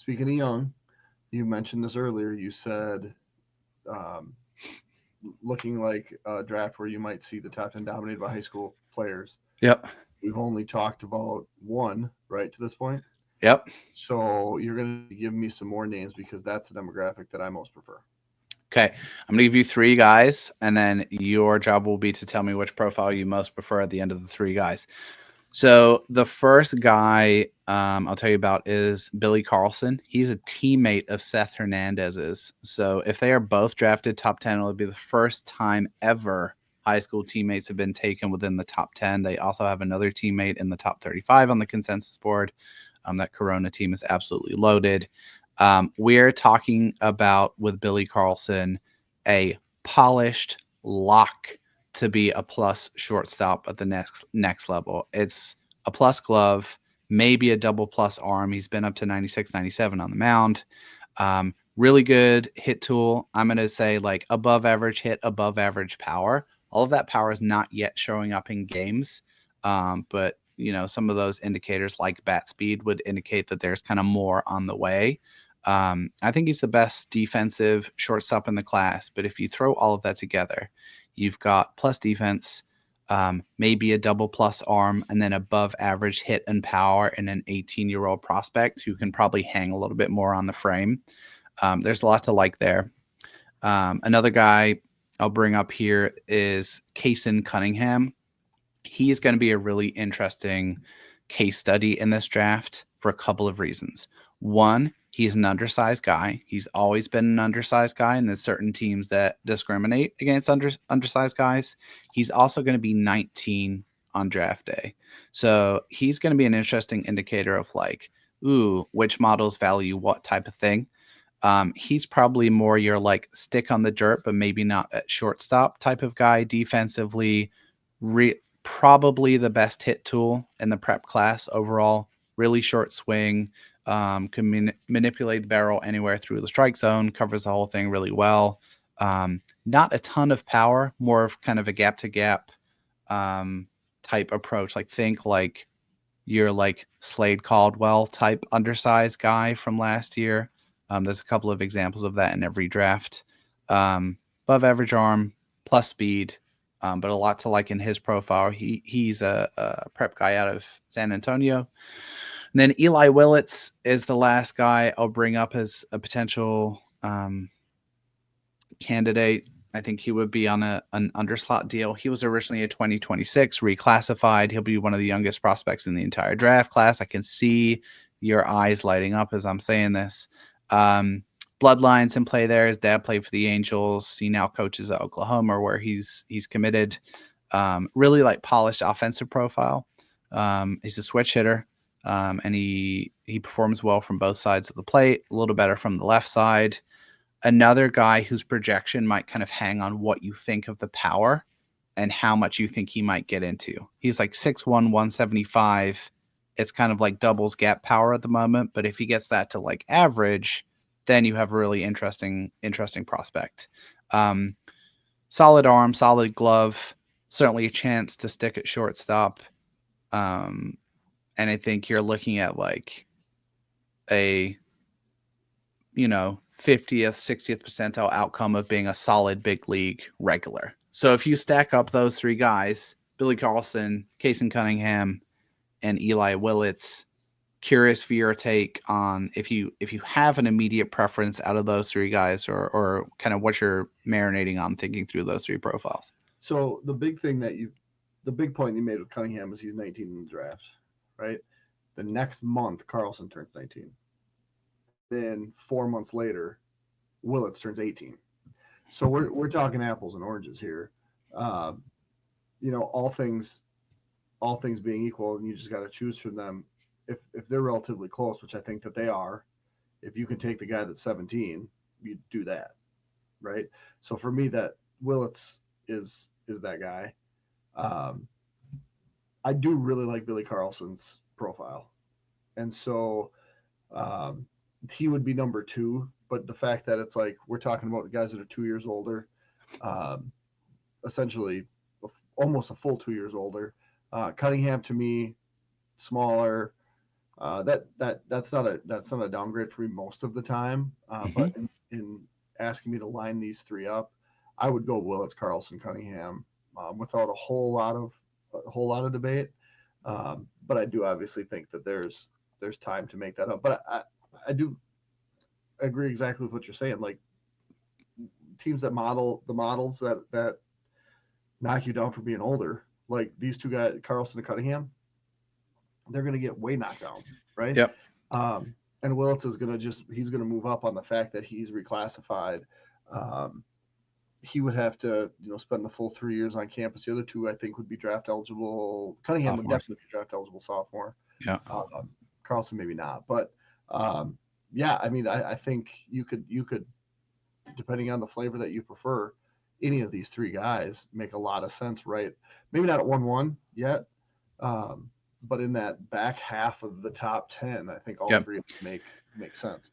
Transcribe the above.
speaking of young, you mentioned this earlier. You said um, looking like a draft where you might see the top 10 dominated by high school players. Yep. We've only talked about one right to this point. Yep. So you're going to give me some more names because that's the demographic that I most prefer. Okay. I'm going to give you three guys, and then your job will be to tell me which profile you most prefer at the end of the three guys. So the first guy I'll tell you about is Billy Carlson. He's a teammate of Seth Hernandez's. So if they are both drafted top 10, it'll be the first time ever high school teammates have been taken within the top 10. They also have another teammate in the top 35 on the consensus board. That Corona team is absolutely loaded. We're talking about, with Billy Carlson, a polished lock to be a plus shortstop at the next level. It's a plus glove, maybe a double plus arm. He's been up to 96, 97 on the mound. Really good hit tool. I'm going to say like above average hit, above average power. All of that power is not yet showing up in games. But some of those indicators like bat speed would indicate that there's kind of more on the way. I think he's the best defensive shortstop in the class. But if you throw all of that together, you've got plus defense, maybe a double plus arm, and then above average hit and power in an 18-year-old prospect who can probably hang a little bit more on the frame. There's a lot to like there. Another guy I'll bring up here is Kason Cunningham. He's going to be a really interesting case study in this draft for a couple of reasons. One, he's an undersized guy. He's always been an undersized guy, and there's certain teams that discriminate against undersized guys. He's also going to be 19 on draft day. So he's going to be an interesting indicator of like, which models value what type of thing. He's probably more your like stick on the dirt, but maybe not at shortstop type of guy defensively. Probably the best hit tool in the prep class overall. Really short swing, can manipulate the barrel anywhere through the strike zone, covers the whole thing really well. Not a ton of power, more of kind of a gap to gap type approach. Like think like your like Slade Caldwell type undersized guy from last year. There's a couple of examples of that in every draft. Above average arm, plus speed, but a lot to like in his profile. He's a prep guy out of San Antonio. And then Eli Willits is the last guy I'll bring up as a potential candidate. I think he would be on an underslot deal. He was originally a 2026 reclassified. He'll be one of the youngest prospects in the entire draft class. I can see your eyes lighting up as I'm saying this. Bloodlines in play there. His dad played for the Angels. He now coaches at Oklahoma, where he's committed. Really like polished offensive profile. He's a switch hitter, and he performs well from both sides of the plate. A little better from the left side. Another guy whose projection might kind of hang on what you think of the power and how much you think he might get into. He's like 6'1", 175. It's kind of like doubles gap power at the moment, but if he gets that to like average, then you have a really interesting prospect. Solid arm, solid glove, certainly a chance to stick at shortstop. And I think you're looking at like a 50th, 60th percentile outcome of being a solid big league regular. So if you stack up those three guys, Billy Carlson, Kason Cunningham, and Eli Willits, curious for your take on if you have an immediate preference out of those three guys, or kind of what you're marinating on thinking through those three profiles. So the big point you made with Cunningham is he's 19 in the draft, right? The next month, Carlson turns 19. Then 4 months later, Willits turns 18. So we're talking apples and oranges here. Uh, all things being equal, and you just got to choose from them. If they're relatively close, which I think that they are, if you can take the guy that's 17, you do that, right? So for me, that Willits is that guy. Um, I do really like Billy Carlson's profile, and so um, he would be number two. But the fact that it's like we're talking about the guys that are 2 years older, um, essentially almost a full 2 years older. Cunningham to me, smaller, That's not a downgrade for me most of the time. Hmm. But in asking me to line these three up, I would go Willits, Carlson, Cunningham, without a whole lot of debate. But I do obviously think that there's time to make that up. But I do agree exactly with what you're saying. Like teams that model the models that knock you down for being older, like these two guys, Carlson and Cunningham, they're going to get way knocked down, right? Yep. Um, and Willits is going to he's going to move up on the fact that he's reclassified. Um, he would have to, spend the full 3 years on campus. The other two, I think, would be draft eligible. Cunningham would Sophomores. definitely be draft eligible sophomore. Yeah. Carlson maybe not, but um, yeah, I mean, I think you could, depending on the flavor that you prefer, any of these three guys make a lot of sense, right? Maybe not at 1-1 yet, but in that back half of the top 10, I think all Yep. three of them make sense.